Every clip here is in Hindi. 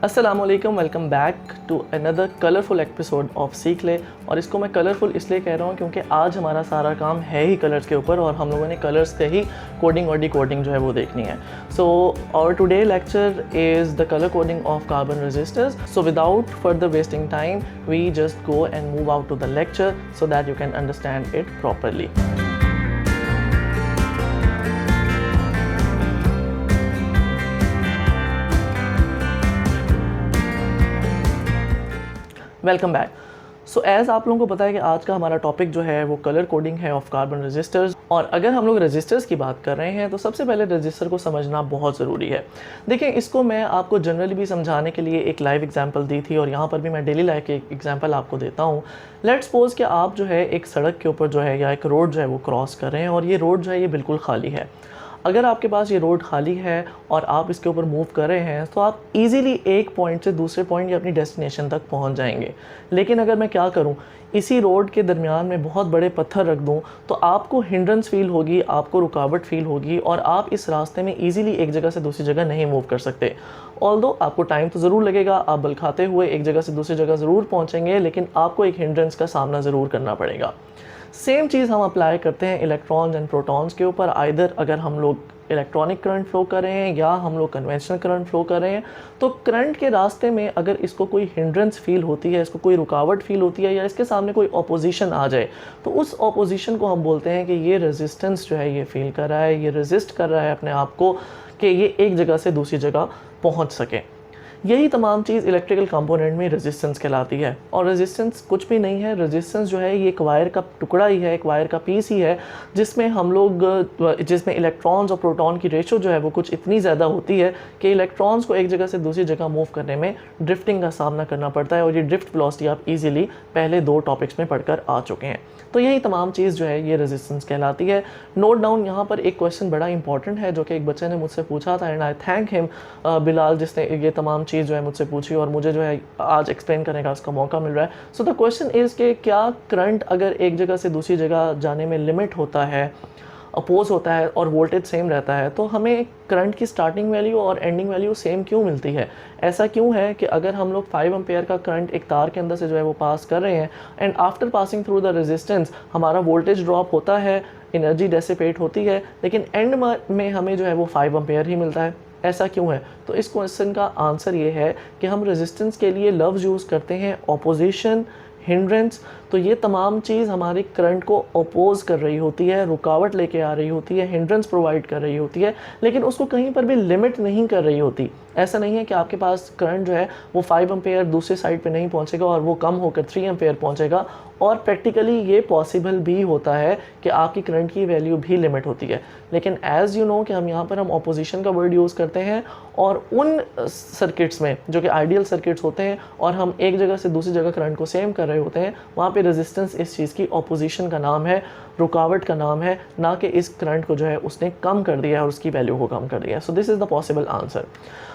अस्सलामुअलैकुम, welcome back to another colourful episode of सीख ले। और इसको मैं कलरफुल इसलिए कह रहा हूँ क्योंकि आज हमारा सारा काम है ही कलर्स के ऊपर और हम लोगों ने कलर्स के ही कोडिंग और डिकोडिंग जो है वो देखनी है। So our today lecture is the colour coding of carbon resistors. So without further wasting time we just go and move out to the lecture so that you can understand it properly. Welcome back. So as आप लोगों को पता है कि आज का हमारा टॉपिक जो है वो कलर कोडिंग है ऑफ कार्बन रेजिस्टर्स। और अगर हम लोग रेजिस्टर्स की बात कर रहे हैं तो सबसे पहले रेजिस्टर को समझना बहुत ज़रूरी है। देखिए, इसको मैं आपको जनरली भी समझाने के लिए एक लाइव एग्जांपल दी थी और यहाँ पर भी मैं डेली लाइफ के एक एग्जांपल आपको देता हूँ। लेट्स सपोज कि आप जो है एक सड़क के ऊपर जो है या एक रोड जो है वो क्रॉस कर रहे हैं और ये रोड जो है ये बिल्कुल खाली है। अगर आपके पास ये रोड खाली है और आप इसके ऊपर मूव कर रहे हैं तो आप इजीली एक पॉइंट से दूसरे पॉइंट या अपनी डेस्टिनेशन तक पहुंच जाएंगे। लेकिन अगर मैं क्या करूं, इसी रोड के दरमियान में बहुत बड़े पत्थर रख दूं तो आपको हिंड्रेंस फील होगी, आपको रुकावट फील होगी और आप इस रास्ते में इजीली एक जगह से दूसरी जगह नहीं मूव कर सकते। ऑल्दो आपको टाइम तो ज़रूर लगेगा, आप बल खाते हुए एक जगह से दूसरी जगह ज़रूर पहुँचेंगे, लेकिन आपको एक हिंड्रेंस का सामना ज़रूर करना पड़ेगा। सेम चीज़ हम अप्लाई करते हैं इलेक्ट्रॉन्स एंड प्रोटॉन्स के ऊपर। आइदर अगर हम लोग इलेक्ट्रॉनिक करंट फ्लो कर रहे हैं या हम लोग कन्वेंशनल करंट फ्लो कर रहे हैं, तो करंट के रास्ते में अगर इसको कोई हिंड्रेंस फील होती है, इसको कोई रुकावट फील होती है या इसके सामने कोई ऑपोजिशन आ जाए, तो उस ऑपोजिशन को हम बोलते हैं कि ये रेजिस्टेंस जो है ये फील कर रहा है, ये रेजिस्ट कर रहा है अपने आप को कि ये एक जगह से दूसरी जगह पहुँच सके। यही तमाम चीज़ इलेक्ट्रिकल कंपोनेंट में रेजिस्टेंस कहलाती है। और रेजिस्टेंस कुछ भी नहीं है, रेजिस्टेंस जो है ये एक वायर का टुकड़ा ही है, एक वायर का पीस ही है जिसमें जिसमें इलेक्ट्रॉन्स और प्रोटॉन की रेशो जो है वो कुछ इतनी ज़्यादा होती है कि इलेक्ट्रॉन्स को एक जगह से दूसरी जगह मूव करने में ड्रिफ्टिंग का सामना करना पड़ता है। और ये ड्रिफ्ट वेलोसिटी आप इजीली पहले 2 टॉपिक्स में पढ़कर आ चुके हैं। तो यही तमाम चीज़ जो है ये रेजिस्टेंस कहलाती है। नोट डाउन, यहाँ पर एक क्वेश्चन बड़ा इंपॉर्टेंट है जो कि एक बच्चे ने मुझसे पूछा था and I thank him Bilal, जिसने ये तमाम चीज़ जो है मुझसे पूछी और मुझे जो है आज एक्सप्लेन करने का उसका मौका मिल रहा है। सो द क्वेश्चन इज़ कि क्या करंट अगर एक जगह से दूसरी जगह जाने में लिमिट होता है, अपोज होता है और वोल्टेज सेम रहता है, तो हमें करंट की स्टार्टिंग वैल्यू और एंडिंग वैल्यू सेम क्यों मिलती है? ऐसा क्यों है कि अगर हम लोग 5 एम्पेयर का करंट एक तार के अंदर से जो है वो पास कर रहे हैं and after passing through the resistance हमारा वोल्टेज ड्रॉप होता है, एनर्जी डेसिपेट होती है, लेकिन एंड में हमें जो है वो 5 एम्पेयर ही मिलता है? ऐसा क्यों है? तो इस क्वेश्चन का आंसर ये है कि हम रेजिस्टेंस के लिए लफ्ज़ यूज़ करते हैं ऑपोजिशन, हिंड्रेंस। तो ये तमाम चीज़ हमारे करंट को अपोज कर रही होती है, रुकावट लेके आ रही होती है, हिंड्रेंस प्रोवाइड कर रही होती है, लेकिन उसको कहीं पर भी लिमिट नहीं कर रही होती। ऐसा नहीं है कि आपके पास करंट जो है वो 5 एम्पेयर दूसरे साइड पे नहीं पहुंचेगा और वो कम होकर 3 एम्पेयर पहुंचेगा। और प्रैक्टिकली ये पॉसिबल भी होता है कि आपकी करंट की वैल्यू भी लिमिट होती है। लेकिन एज़ यू नो कि हम यहाँ पर ऑपोजिशन का वर्ड यूज़ करते हैं और उन सर्किट्स में जो कि आइडियल सर्किट्स होते हैं और हम एक जगह से दूसरी जगह करंट को सेम कर रहे होते हैं, वहाँ पे रेजिस्टेंस इस चीज़ की ऑपोजिशन का नाम है, रुकावट का नाम है, ना कि इस करंट को जो है उसने कम कर दिया है और उसकी वैल्यू को कम कर दिया है। So this is the possible answer.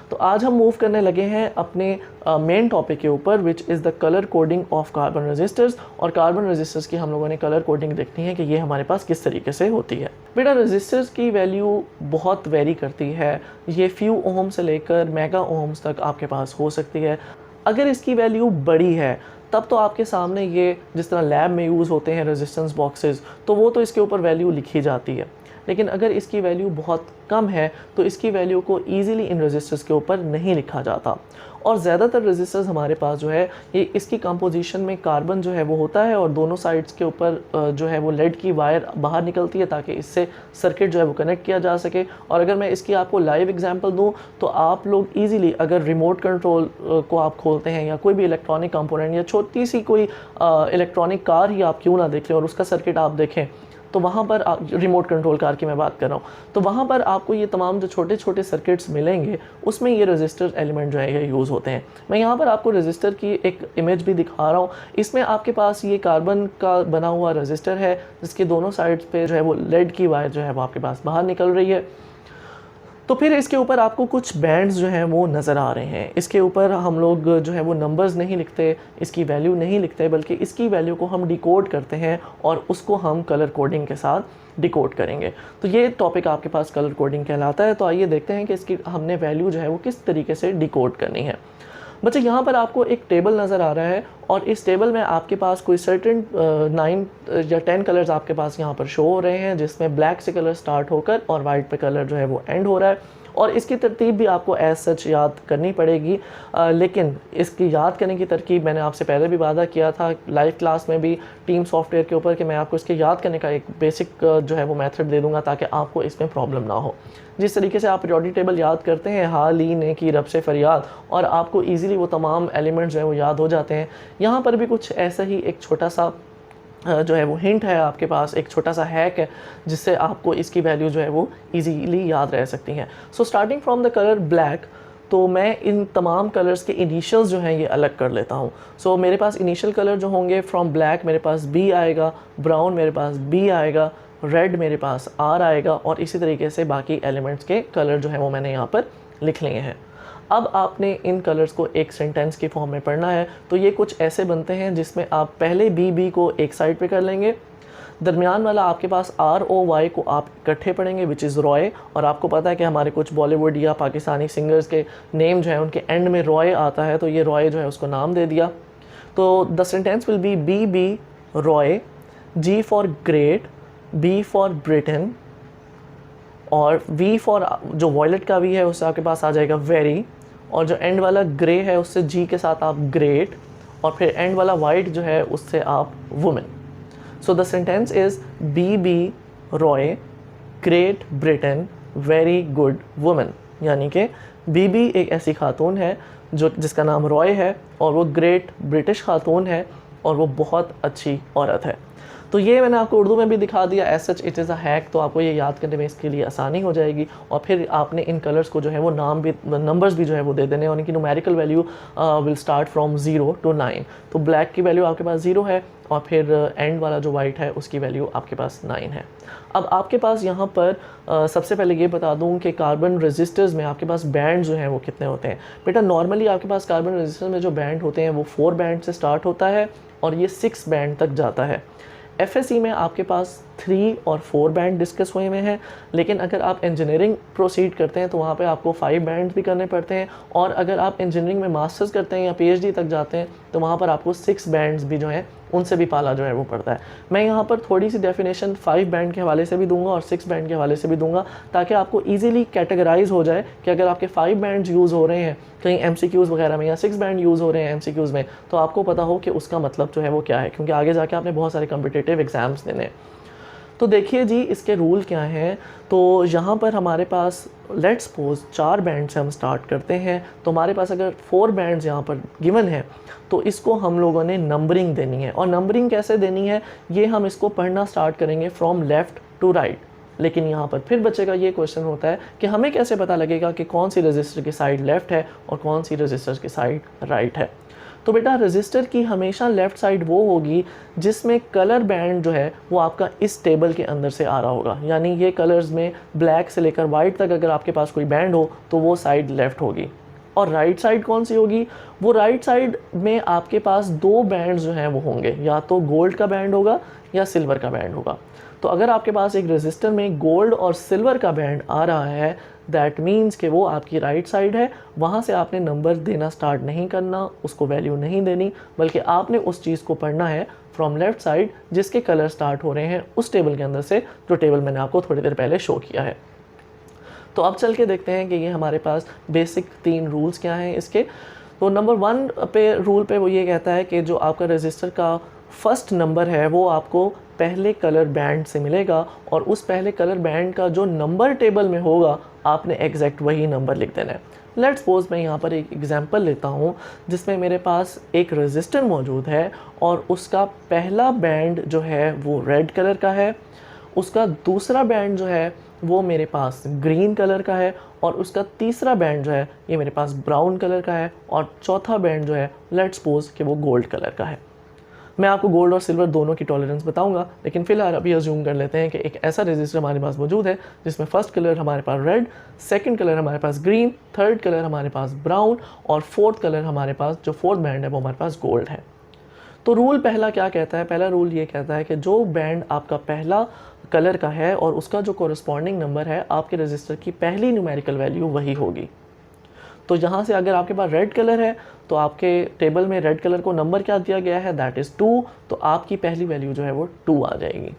तो आज हम मूव करने लगे हैं अपने मेन टॉपिक के ऊपर, which is the colour coding of carbon resistors. और कार्बन रेजिस्टर्स की हम लोगों ने कलर कोडिंग देखनी है कि ये हमारे पास किस तरीके से होती है। बेटा, रेजिस्टर्स की वैल्यू बहुत वेरी करती है, ये फ्यू ओम से लेकर मेगा ओम्स तक आपके पास हो सकती है। अगर इसकी वैल्यू बड़ी है तब तो आपके सामने ये जिस तरह लैब में यूज़ होते हैं रेजिस्टेंस बॉक्सेस, तो वो तो इसके ऊपर वैल्यू लिखी जाती है। लेकिन अगर इसकी वैल्यू बहुत कम है तो इसकी वैल्यू को ईज़िली इन रेजिस्टर्स के ऊपर नहीं लिखा जाता। और ज़्यादातर रेजिस्टर्स हमारे पास जो है ये इसकी कंपोजिशन में कार्बन जो है वो होता है और दोनों साइड्स के ऊपर जो है वो लेड की वायर बाहर निकलती है ताकि इससे सर्किट जो है वो कनेक्ट किया जा सके। और अगर मैं इसकी आपको लाइव एग्जांपल दूं तो आप लोग इजीली अगर रिमोट कंट्रोल को आप खोलते हैं या कोई भी इलेक्ट्रॉनिक कंपोनेंट या छोटी सी कोई इलेक्ट्रॉनिक कार ही आप क्यों ना देख लें और उसका सर्किट आप देखें, तो वहाँ पर रिमोट कंट्रोल कार की मैं बात कर रहा हूँ, तो वहाँ पर आपको ये तमाम जो छोटे छोटे सर्किट्स मिलेंगे उसमें ये रेजिस्टर एलिमेंट जो है ये यूज़ होते हैं। मैं यहाँ पर आपको रेजिस्टर की एक इमेज भी दिखा रहा हूँ। इसमें आपके पास ये कार्बन का बना हुआ रेजिस्टर है जिसके दोनों साइड्स पे जो है वो लेड की वायर जो है वो आपके पास बाहर निकल रही है। तो फिर इसके ऊपर आपको कुछ बैंड्स जो हैं वो नज़र आ रहे हैं। इसके ऊपर हम लोग जो है वो नंबर्स नहीं लिखते, इसकी वैल्यू नहीं लिखते, बल्कि इसकी वैल्यू को हम डिकोड करते हैं और उसको हम कलर कोडिंग के साथ डिकोड करेंगे। तो ये टॉपिक आपके पास कलर कोडिंग कहलाता है। तो आइए देखते हैं कि इसकी हमने वैल्यू जो है वो किस तरीके से डिकोड करनी है। बच्चे यहाँ पर आपको एक टेबल नज़र आ रहा है और इस टेबल में आपके पास कोई सर्टेन 9 या 10 कलर्स आपके पास यहाँ पर शो हो रहे हैं, जिसमें ब्लैक से कलर स्टार्ट होकर और वाइट पे कलर जो है वो एंड हो रहा है। और इसकी तरतीब भी आपको एज सच याद करनी पड़ेगी, लेकिन इसकी याद करने की तरकीब मैंने आपसे पहले भी वादा किया था लाइव क्लास में भी टीम सॉफ्टवेयर के ऊपर कि मैं आपको इसके याद करने का एक बेसिक जो है वो मेथड दे दूंगा ताकि आपको इसमें प्रॉब्लम ना हो। जिस तरीके से आप पीरियोडिक टेबल याद करते हैं, हाल ही ने की रब से फरियाद, और आपको ईजिली वो तमाम एलिमेंट्स जो है वो याद हो जाते हैं, यहाँ पर भी कुछ ऐसा ही एक छोटा सा जो है वो हिंट है आपके पास, एक छोटा सा हैक है जिससे आपको इसकी वैल्यू जो है वो इजीली याद रह सकती हैं। So starting from the colour black, तो मैं इन तमाम कलर्स के इनिशियल्स जो हैं ये अलग कर लेता हूँ। सो मेरे पास इनिशियल कलर जो होंगे फ्रॉम ब्लैक मेरे पास बी आएगा, ब्राउन मेरे पास बी आएगा, रेड मेरे पास आर आएगा, और इसी तरीके से बाकी एलिमेंट्स के कलर जो है वो मैंने यहाँ पर लिख लिए हैं। अब आपने इन कलर्स को एक सेंटेंस की फॉर्म में पढ़ना है, तो ये कुछ ऐसे बनते हैं जिसमें आप पहले बी को एक साइड पे कर लेंगे, दरमियान वाला आपके पास ROY को आप इकट्ठे पढ़ेंगे विच इज़ रॉय, और आपको पता है कि हमारे कुछ बॉलीवुड या पाकिस्तानी सिंगर्स के नेम जो है उनके एंड में रॉय आता है, तो ये रॉय जो है उसको नाम दे दिया। तो the sentence will be B Roy, G for great, B for Britain, और V फॉर जो वॉयलेट का V है उससे आपके पास आ जाएगा वेरी, और जो एंड वाला ग्रे है उससे G के साथ आप ग्रेट, और फिर एंड वाला वाइट जो है उससे आप women. So the sentence is B Roy, great Britain, very good women, यानी कि B एक ऐसी खातून है जिसका नाम रॉय है, और वो ग्रेट ब्रिटिश खातून है, और वो बहुत अच्छी औरत है। तो ये मैंने आपको उर्दू में भी दिखा दिया, as such it is a hack, तो आपको ये याद करने में इसके लिए आसानी हो जाएगी। और फिर आपने इन कलर्स को जो है वो नाम भी, नंबर्स भी जो है वो दे देने, और इनकी numerical value will start from 0 to 9। तो ब्लैक की वैल्यू आपके पास 0 है, और फिर एंड वाला जो वाइट है उसकी वैल्यू आपके पास 9 है। अब आपके पास यहाँ पर सबसे पहले ये बता दूँ कि कार्बन रजिस्टर्स में आपके पास बैंड जो हैं वो कितने होते हैं। बेटा नॉर्मली आपके पास कार्बन रजिस्टर में जो बैंड होते हैं वो 4 बैंड से स्टार्ट होता है और ये 6 बैंड तक जाता है। FSC में आपके पास 3 और 4 बैंड डिस्कस हुए हुए हैं, लेकिन अगर आप इंजीनियरिंग प्रोसीड करते हैं तो वहाँ पे आपको 5 बैंड भी करने पड़ते हैं, और अगर आप इंजीनियरिंग में मास्टर्स करते हैं या PhD तक जाते हैं तो वहाँ पर आपको 6 बैंड्स भी जो हैं उनसे भी पाला जो है वो पड़ता है। मैं यहाँ पर थोड़ी सी डेफिनेशन 5 बैंड के हवाले से भी दूंगा और 6 बैंड के हवाले से भी दूंगा, ताकि आपको ईजिली कैटेगराइज हो जाए कि अगर आपके 5 बैंड्स यूज़ हो रहे हैं कहीं MCQs वगैरह में, या 6 बैंड यूज़ हो रहे हैं MCQs में, तो आपको पता हो कि उसका मतलब जो है वो क्या है, क्योंकि आगे जाके आपने बहुत सारे कॉम्पिटिटिव एग्ज़ाम्स देने हैं। तो देखिए जी इसके रूल क्या हैं। तो यहाँ पर हमारे पास लेट्स सपोज 4 बैंड से हम स्टार्ट करते हैं, तो हमारे पास अगर 4 बैंड्स यहाँ पर गिवन है तो इसको हम लोगों ने नंबरिंग देनी है। और नंबरिंग कैसे देनी है ये हम इसको पढ़ना स्टार्ट करेंगे फ्रॉम लेफ़्ट टू राइट। लेकिन यहाँ पर फिर बच्चे का ये क्वेश्चन होता है कि हमें कैसे पता लगेगा कि कौन सी रजिस्टर की साइड लेफ़्ट है और कौन सी रजिस्टर की साइड राइट है। तो बेटा रजिस्टर की हमेशा लेफ़्ट साइड वो होगी जिसमें कलर बैंड जो है वो आपका इस टेबल के अंदर से आ रहा होगा, यानी ये कलर्स में ब्लैक से लेकर वाइट तक अगर आपके पास कोई बैंड हो तो वो साइड लेफ़्ट होगी। और राइट साइड कौन सी होगी? वो राइट साइड में आपके पास 2 बैंड जो हैं वो होंगे, या तो गोल्ड का बैंड होगा या सिल्वर का बैंड होगा। तो अगर आपके पास एक रजिस्टर में गोल्ड और सिल्वर का बैंड आ रहा है, दैट मीन्स कि वो आपकी राइट साइड है। वहाँ से आपने नंबर देना स्टार्ट नहीं करना, उसको वैल्यू नहीं देनी, बल्कि आपने उस चीज़ को पढ़ना है फ्रॉम लेफ़्ट साइड जिसके कलर स्टार्ट हो रहे हैं उस टेबल के अंदर से, जो टेबल मैंने आपको थोड़ी देर पहले शो किया है। तो अब चल के देखते हैं कि ये हमारे पास बेसिक 3 रूल्स क्या हैं इसके। तो नंबर 1 पे रूल पे वो ये कहता है कि जो आपका रजिस्टर का फर्स्ट नंबर है वो आपको पहले कलर बैंड से मिलेगा, और उस पहले कलर बैंड का जो नंबर टेबल में होगा आपने एग्जैक्ट वही नंबर लिख देना है। लेट्स सपोज मैं यहाँ पर एक एग्जांपल लेता हूँ जिसमें मेरे पास एक रजिस्टर मौजूद है और उसका पहला बैंड जो है वो रेड कलर का है, उसका दूसरा बैंड जो है वो मेरे पास ग्रीन कलर का है, और उसका तीसरा बैंड जो है ये मेरे पास ब्राउन कलर का है, और चौथा बैंड जो है लेट्स सपोज कि वो गोल्ड कलर का है। मैं आपको गोल्ड और सिल्वर दोनों की टॉलरेंस बताऊंगा, लेकिन फिलहाल अभी अज्यूम कर लेते हैं कि एक ऐसा रजिस्टर हमारे पास मौजूद है जिसमें फर्स्ट कलर हमारे पास रेड, सेकंड कलर हमारे पास ग्रीन, थर्ड कलर हमारे पास ब्राउन, और फोर्थ कलर हमारे पास जो फोर्थ बैंड है वो हमारे पास गोल्ड है। तो रूल पहला क्या कहता है? पहला रूल ये कहता है कि जो बैंड आपका पहला कलर का है और उसका जो कोरस्पॉन्डिंग नंबर है आपके रजिस्टर की पहली न्यूमेरिकल वैल्यू वही होगी। तो यहाँ से अगर आपके पास रेड कलर है तो आपके टेबल में रेड कलर को नंबर क्या दिया गया है, दैट इज़ 2, तो आपकी पहली वैल्यू जो है वो 2 आ जाएगी।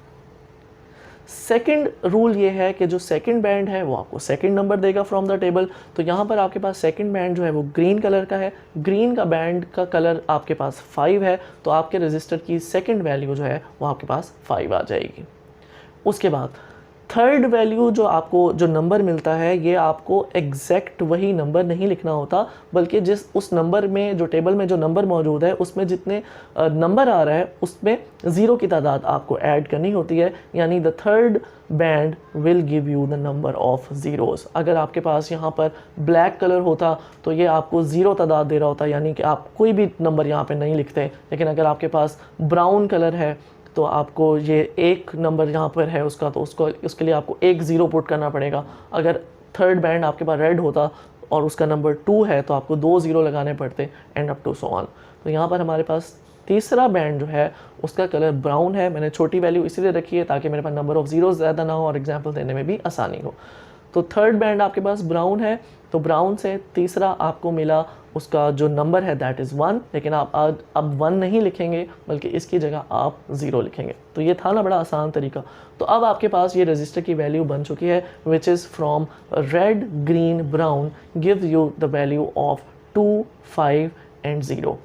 सेकंड रूल ये है कि जो सेकंड बैंड है वो आपको सेकंड नंबर देगा फ्रॉम द टेबल। तो यहाँ पर आपके पास सेकंड बैंड जो है वो ग्रीन कलर का है, ग्रीन का बैंड का कलर आपके पास 5 है, तो आपके रजिस्टर की सेकंड वैल्यू जो है वो आपके पास 5 आ जाएगी। उसके बाद थर्ड वैल्यू जो आपको जो नंबर मिलता है, ये आपको एग्जैक्ट वही नंबर नहीं लिखना होता, बल्कि जिस उस नंबर में जो टेबल में जो नंबर मौजूद है उसमें जितने नंबर आ रहा है उसमें ज़ीरो की तादाद आपको ऐड करनी होती है, यानी the third band will give you the number of zeros. अगर आपके पास यहाँ पर ब्लैक कलर होता तो ये आपको ज़ीरो तादाद दे रहा होता, यानी कि आप कोई भी नंबर यहाँ पे नहीं लिखते। लेकिन अगर आपके पास ब्राउन कलर है तो आपको ये एक नंबर यहाँ पर है उसका, तो उसके लिए आपको एक ज़ीरो पुट करना पड़ेगा। अगर थर्ड बैंड आपके पास रेड होता और उसका नंबर 2 है तो आपको 2 ज़ीरो लगाने पड़ते, and up to so on. तो यहाँ पर हमारे पास तीसरा बैंड जो है उसका कलर ब्राउन है। मैंने छोटी वैल्यू इसीलिए रखी है ताकि मेरे पास नंबर ऑफ ज़ीरो ज़्यादा ना हो और एग्जाम्पल देने में भी आसानी हो। तो थर्ड बैंड आपके पास ब्राउन है, तो ब्राउन से तीसरा आपको मिला उसका जो नंबर है दैट इज़ 1, लेकिन आप अब 1 नहीं लिखेंगे बल्कि इसकी जगह आप 0 लिखेंगे। तो ये था ना बड़ा आसान तरीका। तो अब आपके पास ये रजिस्टर की वैल्यू बन चुकी है, which is from red green brown give you the value of 2, 5 and 0।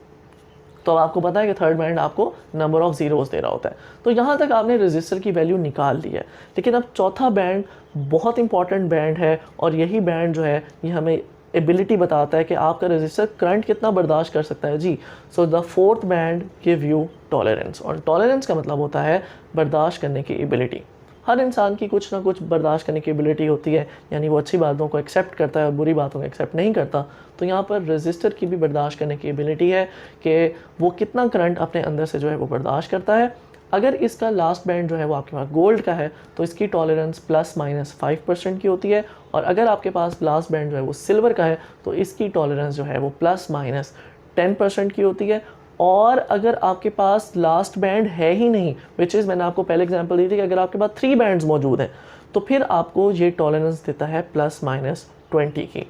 तो अब आपको पता है कि थर्ड बैंड आपको नंबर ऑफ ज़ीरोज़ दे रहा होता है। तो यहाँ तक आपने रजिस्टर की वैल्यू निकाल ली है, लेकिन अब चौथा बैंड बहुत इंपॉर्टेंट बैंड है, और यही बैंड जो है ये हमें एबिलिटी बताता है कि आपका रजिस्टर करंट कितना बर्दाश्त कर सकता है जी। So the fourth band give you tolerance, और टॉलरेंस का मतलब होता है बर्दाश्त करने की एबिलिटी। हर इंसान की कुछ ना कुछ बर्दाश्त करने की एबिलिटी होती है, यानी वो अच्छी बातों को एक्सेप्ट करता है और बुरी बातों को एक्सेप्ट नहीं करता। तो यहाँ पर रजिस्टर की भी बर्दाश्त करने की एबिलिटी है कि वो कितना करंट अपने अंदर से जो है वो बर्दाश्त करता है। अगर इसका लास्ट बैंड जो है वो आपके पास गोल्ड का है तो इसकी टॉलरेंस ±5% की होती है, और अगर आपके पास लास्ट बैंड जो है वो सिल्वर का है तो इसकी टॉलरेंस जो है वो ±10% की होती है। और अगर आपके पास लास्ट बैंड है ही नहीं, विच इज़ मैंने आपको पहले एग्जांपल दी थी कि अगर आपके पास 3 बैंड्स मौजूद हैं तो फिर आपको ये टॉलरेंस देता है ±20 की।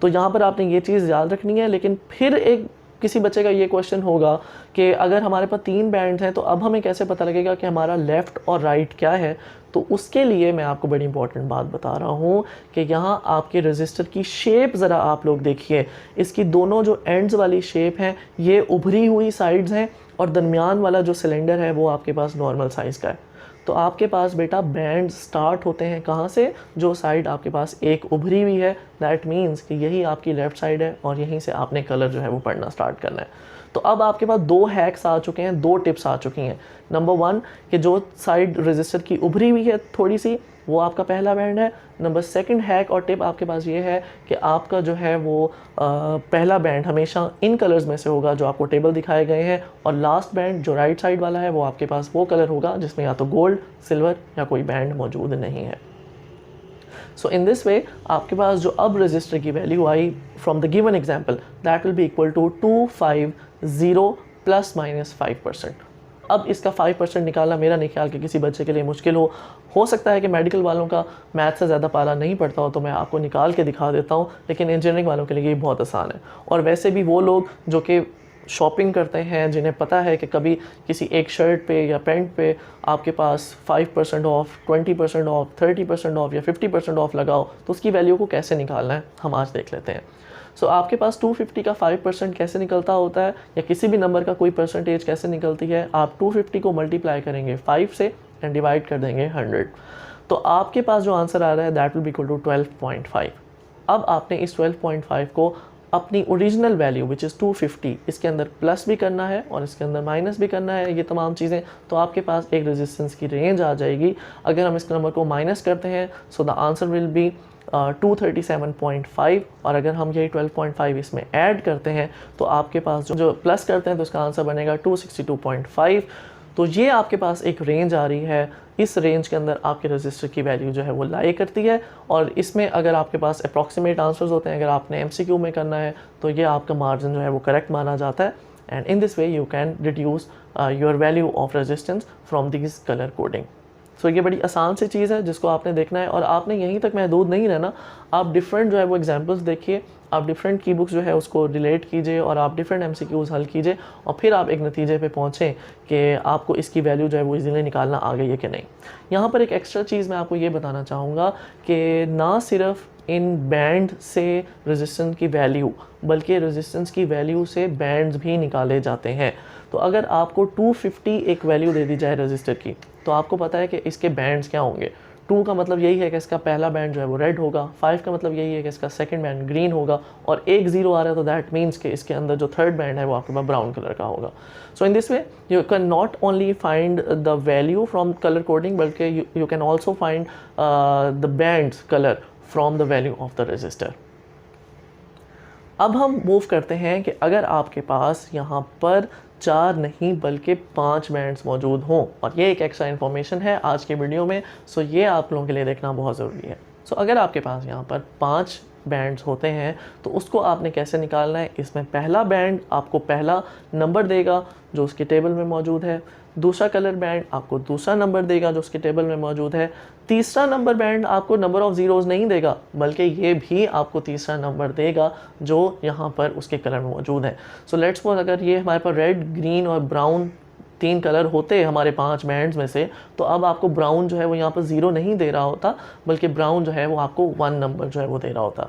तो यहाँ पर आपने ये चीज़ याद रखनी है। लेकिन फिर एक किसी बच्चे का ये क्वेश्चन होगा कि अगर हमारे पास 3 बैंड्स हैं तो अब हमें कैसे पता लगेगा कि हमारा लेफ़्ट और राइट क्या है। तो उसके लिए मैं आपको बड़ी इंपॉर्टेंट बात बता रहा हूँ कि यहाँ आपके रजिस्टर की शेप ज़रा आप लोग देखिए। इसकी दोनों जो एंड्स वाली शेप हैं ये उभरी हुई साइड्स हैं, और दरमियान वाला जो सिलेंडर है वो आपके पास नॉर्मल साइज़ का है। तो आपके पास बेटा बैंड स्टार्ट होते हैं कहाँ से, जो साइड आपके पास एक उभरी हुई है, दैट मीन्स कि यही आपकी लेफ़्ट साइड है और यहीं से आपने कलर जो है वो पढ़ना स्टार्ट करना है। तो अब आपके पास 2 हैक्स आ चुके हैं, 2 टिप्स आ चुकी हैं। नंबर 1 कि जो साइड रजिस्टर की उभरी हुई है थोड़ी सी, वो आपका पहला बैंड है। नंबर 2 हैक और टिप आपके पास ये है कि आपका जो है वो पहला बैंड हमेशा इन कलर्स में से होगा जो आपको टेबल दिखाए गए हैं, और लास्ट बैंड जो राइट साइड वाला है वो आपके पास वो कलर होगा जिसमें या तो गोल्ड, सिल्वर या कोई बैंड मौजूद नहीं है। सो इन दिस वे आपके पास जो अब रजिस्टर की value I from the given example that will be equal to 250 ±5%। अब इसका 5% निकालना मेरा नहीं ख्याल कि किसी बच्चे के लिए मुश्किल हो सकता है कि मेडिकल वालों का मैथ से ज़्यादा पाला नहीं पड़ता हो तो मैं आपको निकाल के दिखा देता हूँ, लेकिन इंजीनियरिंग वालों के लिए ये बहुत आसान है। और वैसे भी वो लोग जो कि शॉपिंग करते हैं, जिन्हें पता है कि कभी किसी एक शर्ट पे या पैंट पे आपके पास 5% ऑफ, 20% ऑफ, 30% ऑफ या 50% ऑफ लगाओ, तो उसकी वैल्यू को कैसे निकालना है हम आज देख लेते हैं। सो आपके पास 250 का 5% कैसे निकलता होता है, या किसी भी नंबर का कोई परसेंटेज कैसे निकलती है। आप 250 को मल्टीप्लाई करेंगे 5 से एंड डिवाइड कर देंगे 100, तो आपके पास जो आंसर आ रहा है that will be equal to 12.5। अब आपने इस 12.5 को अपनी ओरिजिनल वैल्यू विच इज़ 250 इसके अंदर प्लस भी करना है और इसके अंदर माइनस भी करना है, ये तमाम चीज़ें, तो आपके पास एक रेजिस्टेंस की रेंज आ जाएगी। अगर हम इस नंबर को माइनस करते हैं so the answer will be 237.5, और अगर हम यही 12.5 इसमें ऐड करते हैं तो आपके पास जो प्लस करते हैं तो इसका आंसर बनेगा 262.5। तो ये आपके पास एक रेंज आ रही है, इस रेंज के अंदर आपके रजिस्टर की वैल्यू जो है वो लाई करती है। और इसमें अगर आपके पास अप्रॉक्सीमेट आंसर्स होते हैं, अगर आपने एमसीक्यू में करना है तो ये आपका मार्जिन जो है वो करेक्ट माना जाता है, and in this way you can reduce your value of resistance from this colour coding. So ये बड़ी आसान सी चीज़ है जिसको आपने देखना है, और आपने यहीं तक महदूद नहीं रहना, आप डिफरेंट जो है वो एग्जांपल्स देखिए, आप डिफरेंट की बुक्स जो है उसको रिलेट कीजिए और आप डिफरेंट MCQs हल कीजिए, और फिर आप एक नतीजे पे पहुँचें कि आपको इसकी वैल्यू जो है वो इजीली निकालना आ गई है कि नहीं। यहाँ पर एक एक्स्ट्रा चीज़ मैं आपको ये बताना चाहूँगा कि ना सिर्फ इन बैंड से रेजिस्टेंस की वैल्यू, बल्कि रेजिस्टेंस की वैल्यू से बैंड्स भी निकाले जाते हैं। तो अगर आपको 250 एक वैल्यू दे दी जाए रजिस्टर की, तो आपको पता है कि इसके बैंड्स क्या होंगे। 2 का मतलब यही है कि इसका पहला बैंड जो है वो रेड होगा, 5 का मतलब यही है कि इसका सेकंड बैंड ग्रीन होगा, और एक 0 आ रहा है तो दैट मीन्स कि इसके अंदर जो थर्ड बैंड है वो आपके पास ब्राउन कलर का होगा। So in this way you can not only find the value from colour coding, बल्कि you can also find the bands colour from the value of the register. अब हम मूव करते हैं कि अगर आपके पास यहाँ पर 4 नहीं बल्कि 5 बैंड्स मौजूद हों, और ये एक एक्स्ट्रा इन्फॉर्मेशन है आज की वीडियो में, सो ये आप लोगों के लिए देखना बहुत ज़रूरी है। सो अगर आपके पास यहाँ पर 5 बैंड्स होते हैं तो उसको आपने कैसे निकालना है। इसमें पहला बैंड आपको पहला नंबर देगा जो उसकी टेबल में मौजूद है, दूसरा कलर बैंड आपको दूसरा नंबर देगा जो उसकी टेबल में मौजूद है, तीसरा नंबर बैंड आपको नंबर ऑफ ज़ीरोज़ नहीं देगा, बल्कि ये भी आपको तीसरा नंबर देगा जो यहाँ पर उसके कलर में मौजूद है। सो लेट्स सपोज अगर ये हमारे पास रेड, ग्रीन और ब्राउन 3 कलर होते हमारे 5 बैंड्स में से, तो अब आपको ब्राउन जो है वो यहाँ पर 0 नहीं दे रहा होता, बल्कि ब्राउन जो है वो आपको 1 नंबर जो है वो दे रहा होता।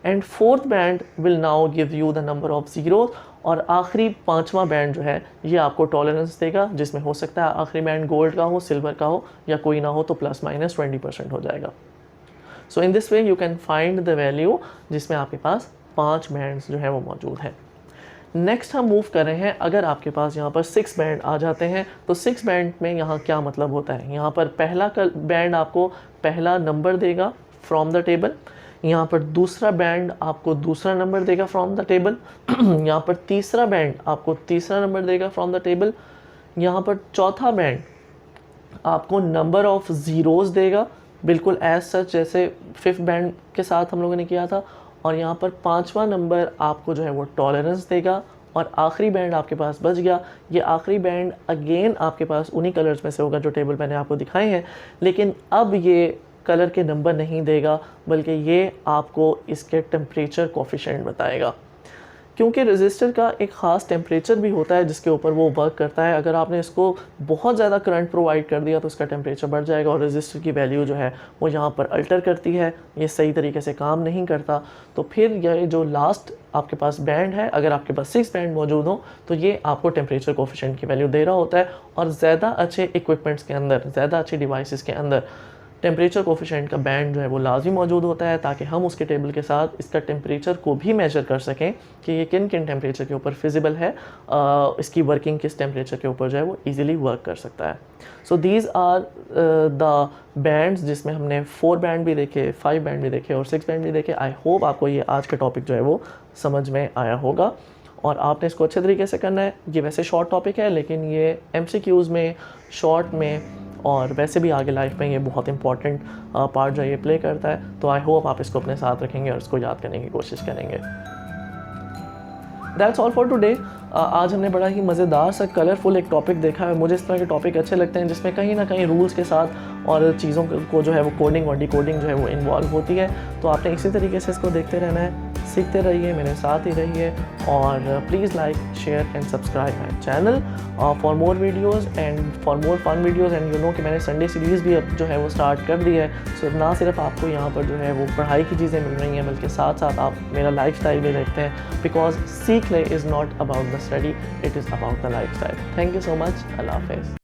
And fourth band will now give you the number of zero, और आखिरी 5वां बैंड जो है ये आपको टॉलरेंस देगा, जिसमें हो सकता है आखिरी बैंड गोल्ड का हो, सिल्वर का हो, या कोई ना हो तो ±20% हो जाएगा। So in this way you can find the value जिसमें आपके पास 5 बैंड्स जो है वो मौजूद है। नेक्स्ट हम मूव कर रहे हैं, अगर आपके पास यहाँ पर 6 बैंड आ जाते हैं तो 6 बैंड में यहाँ क्या मतलब होता है। यहाँ पर पहला बैंड आपको पहला नंबर देगा फ्रॉम द टेबल, यहाँ पर दूसरा बैंड आपको दूसरा नंबर देगा फ्रॉम द टेबल, यहाँ पर तीसरा बैंड आपको तीसरा नंबर देगा फ्रॉम द टेबल, यहाँ पर चौथा बैंड आपको नंबर ऑफ ज़ीरोज़ देगा, बिल्कुल एज सच जैसे 5th बैंड के साथ हम लोगों ने किया था, और यहाँ पर 5वां नंबर आपको जो है वो टॉलरेंस देगा, और आखिरी बैंड आपके पास बच गया। ये आखिरी बैंड अगेन आपके पास उन्हीं कलर्स में से होगा जो टेबल मैंने आपको दिखाए हैं, लेकिन अब ये कलर के नंबर नहीं देगा, बल्कि ये आपको इसके टेम्परेचर कोफिशिएंट बताएगा, क्योंकि रेजिस्टर का एक ख़ास टेम्परेचर भी होता है जिसके ऊपर वो वर्क करता है। अगर आपने इसको बहुत ज़्यादा करंट प्रोवाइड कर दिया तो इसका टेम्परेचर बढ़ जाएगा, और रेजिस्टर की वैल्यू जो है वो यहाँ पर अल्टर करती है, ये सही तरीके से काम नहीं करता। तो फिर ये जो लास्ट आपके पास बैंड है, अगर आपके पास 6 बैंड मौजूद हो तो ये आपको टेम्परेचर कोफिशिएंट की वैल्यू दे रहा होता है। और ज़्यादा अच्छे इक्विपमेंट्स के अंदर, ज़्यादा अच्छी डिवाइसेस के अंदर टेम्परेचर कोफिशिएंट का बैंड जो है वो लाजमी मौजूद होता है, ताकि हम उसके टेबल के साथ इसका टेम्परेचर को भी मेजर कर सकें कि ये किन किन टेम्परेचर के ऊपर फिजिबल है, इसकी वर्किंग किस टेम्परेचर के ऊपर जो है वो इजीली वर्क कर सकता है। So these are the bands जिसमें हमने 4 बैंड भी देखे, 5 बैंड भी देखे और 6 बैंड भी देखे। आई होप आपको ये आज का टॉपिक जो है वो समझ में आया होगा, और आपने इसको अच्छे तरीके से करना है। ये वैसे शॉर्ट टॉपिक है, लेकिन ये MCQs में, शॉर्ट में और वैसे भी आगे लाइफ में ये बहुत इंपॉर्टेंट पार्ट जो है ये प्ले करता है। तो आई होप आप इसको अपने साथ रखेंगे और इसको याद करने की कोशिश करेंगे। That's all for today. आज हमने बड़ा ही मज़ेदार सा कलरफुल एक टॉपिक देखा है। मुझे इस तरह के टॉपिक अच्छे लगते हैं जिसमें कहीं ना कहीं रूल्स के साथ और चीज़ों को जो है वो कोडिंग और डिकोडिंग जो है वो इन्वॉल्व होती है। तो आपने इसी तरीके से इसको देखते रहना है, सीखते रहिए, मेरे साथ ही रहिए, और please like, share and subscribe my channel for more videos and for more fun videos. And you know कि मैंने संडे सीरीज़ भी अब जो है वो स्टार्ट कर दी है। सो ना सिर्फ आपको यहाँ पर जो है वो पढ़ाई की चीज़ें मिल रही हैं, बल्कि साथ साथ आप मेरा लाइफ स्टाइल भी देखते हैं, बिकॉज सीखने is not about the study, it is about the lifestyle. Thank you so much. अल्लाह हाफ़िज़।